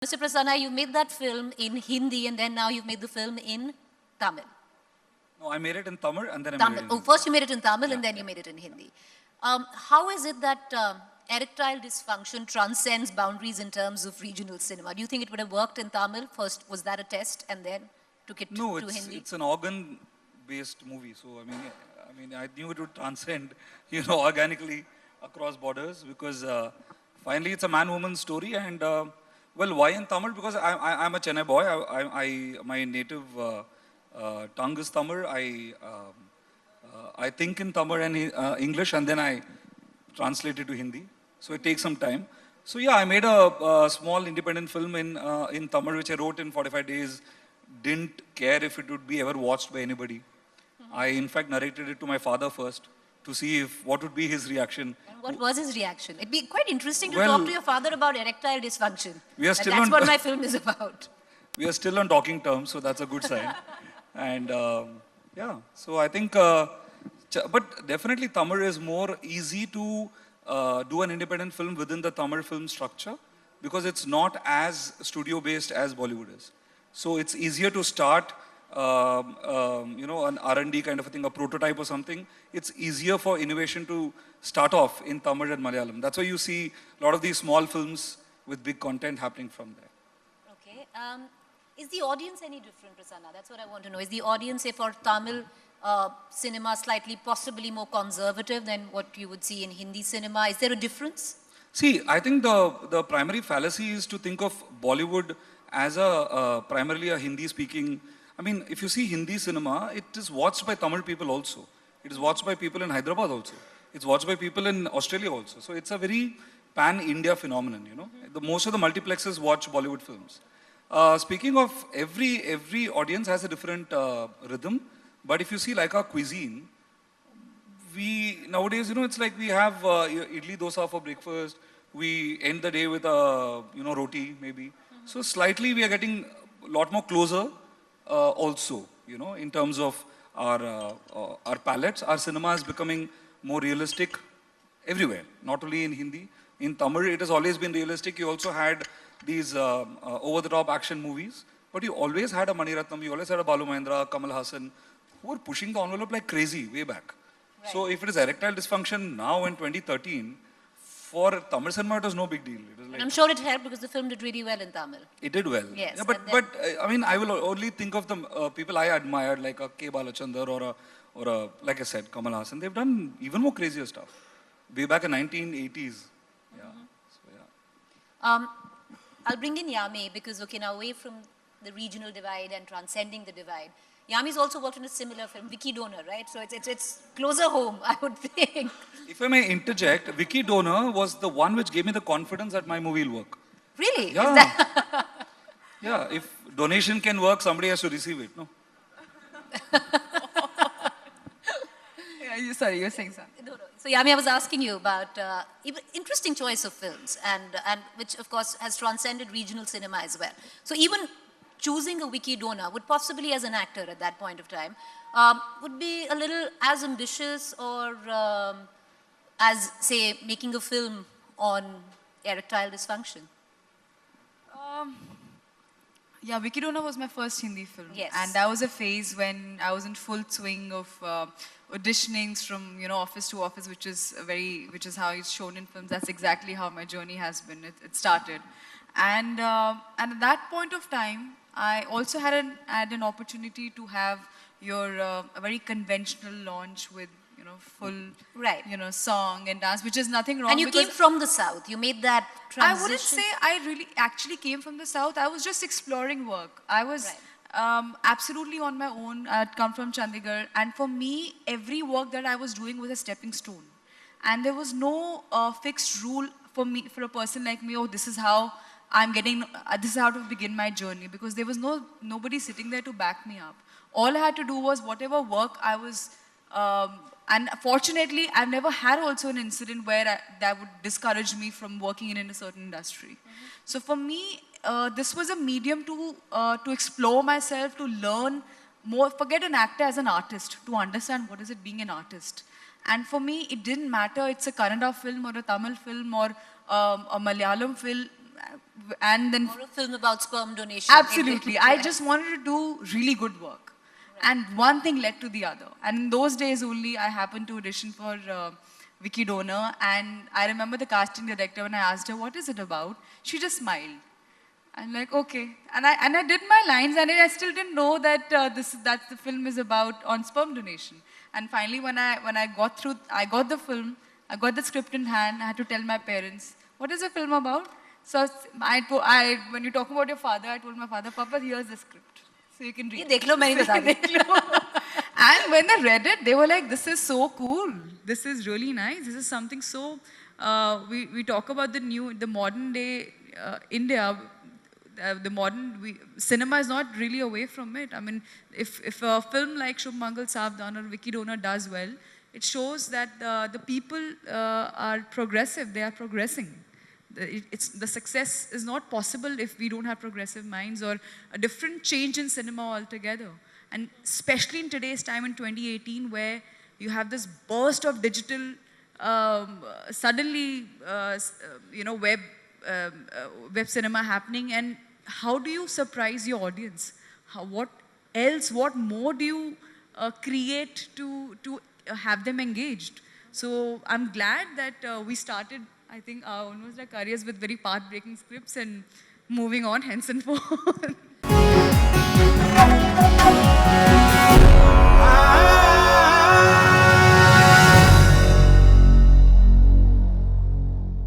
Mr. Prasanna, you made that film in Hindi and then now you've made the film in Tamil. No, I made it in Tamil and then I made Tamil. it in Oh, Hindi. first you made it in Tamil Yeah, and then you yeah. made it in Hindi. How is it that erectile dysfunction transcends boundaries in terms of regional cinema? Do you think it would have worked in Tamil? First, was that a test and then took it No, to Hindi? it's an organ-based movie. So I knew it would transcend, organically across borders because finally it's a man-woman story. And well, why in Tamil? Because I'm a Chennai boy. My native tongue is Tamil. I think in Tamil and English, and then I translate it to Hindi. So it takes some time. So yeah, I made a small independent film in Tamil, which I wrote in 45 days. Didn't care if it would be ever watched by anybody. I in fact narrated it to my father first to see what would be his reaction. And what was his reaction? It'd be quite interesting to Well, talk to your father about erectile dysfunction. We are still That's on- what my film is about. We are still on talking terms, so that's a good sign. And yeah, so I think, but definitely Tamil is more easy to do an independent film within the Tamil film structure because it's not as studio based as Bollywood is. So it's easier to start, an R&D kind of a thing, a prototype or something. It's easier for innovation to start off in Tamil and Malayalam. That's why you see a lot of these small films with big content happening from there. Okay. Is the audience any different, Prasanna? That's what I want to know. Is the audience, say, for Tamil cinema slightly, possibly more conservative than what you would see in Hindi cinema? Is there a difference? See, I think the primary fallacy is to think of Bollywood as primarily a Hindi-speaking. I mean, if you see Hindi cinema, it is watched by Tamil people also. It is watched by people in Hyderabad also. It's watched by people in Australia also. So it's a very pan-India phenomenon, Most of the multiplexes watch Bollywood films. Speaking of, every audience has a different rhythm. But if you see like our cuisine, we nowadays, it's like we have idli dosa for breakfast. We end the day with a, roti maybe. So slightly we are getting a lot more closer also, in terms of our palettes. Our cinema is becoming more realistic everywhere, not only in Hindi. In Tamil, it has always been realistic. You also had these over-the-top action movies, but you always had a Mani Ratnam, you always had a Balu Mahendra, Kamal Hassan, who were pushing the envelope like crazy way back. Right. So if it is erectile dysfunction now in 2013, for Tamil cinema it was no big deal. It was And like, I'm sure it helped because the film did really well in Tamil. it did well. Yes, Yeah, but and then- I will only think of the people I admired, like a K. Balachandar or a, like I said, Kamal Hassan. They've done even more crazier stuff. Way back in 1980s. Yeah. So yeah. I'll bring in Yami because, okay, now away from the regional divide and transcending the divide, Yami's also worked in a similar film, Vicky Donor, right? So it's closer home, I would think. If I may interject, Vicky Donor was the one which gave me the confidence that my movie will work. Really? Yeah. Is that Yeah, if donation can work, somebody has to receive it, no? Sorry, you were saying something. No, no. So Yami, I was asking you about interesting choice of films, and which of course has transcended regional cinema as well. So even choosing a Vicky Donor would possibly, as an actor at that point of time, would be a little as ambitious or as, say, making a film on erectile dysfunction. Yeah, Vicky Donor was my first Hindi film. Yes. And that was a phase when I was in full swing of auditionings from, office to office, which is how it's shown in films. That's exactly how my journey has been. It started. And at that point of time, I also had an opportunity to have a very conventional launch with, full, Right. song and dance, which is nothing wrong. And you because came from the South. You made that transition. I wouldn't say I really actually came from the South. I was just exploring work. I was absolutely on my own. I'd come from Chandigarh. And for me, every work that I was doing was a stepping stone. And there was no fixed rule for a person like me, this is how this is how to begin my journey. Because there was nobody sitting there to back me up. All I had to do was whatever work I was, and fortunately, I've never had also an incident where that would discourage me from working in a certain industry. So for me, this was a medium to explore myself, to learn more, forget an actor as an artist, to understand what is it being an artist. And for me, it didn't matter it's a Kannada film or a Tamil film or a Malayalam film. and then Or a film about sperm donation. absolutely, I just wanted to do really good work, and one thing led to the other. And in those days only, I happened to audition for Vicky Donor, and I remember the casting director when I asked her, "What is it about?" She just smiled. I'm like, okay, and I did my lines, and I still didn't know that that the film is about on sperm donation. And finally, when I got through, I got the film, I got the script in hand. I had to tell my parents, "What is the film about?" So when you talk about your father, I told my father, "Papa, here's the script, so you can read." ये देख लो, मैंने बता दी. देख लो. And when they read it, they were like, "This is so cool. This is really nice. This is something so." We talk about the modern day India. Cinema is not really away from it. I mean, if a film like Shubh Mangal Savdhan or Vicky Donor does well, it shows that the people are progressive. They are progressing. The success is not possible if we don't have progressive minds or a different change in cinema altogether. And especially in today's time in 2018, where you have this burst of digital, suddenly, web cinema happening, and how do you surprise your audience? What more do you create to have them engaged? So I'm glad that we started, I think, almost our careers with very path-breaking scripts and moving on hence and forth.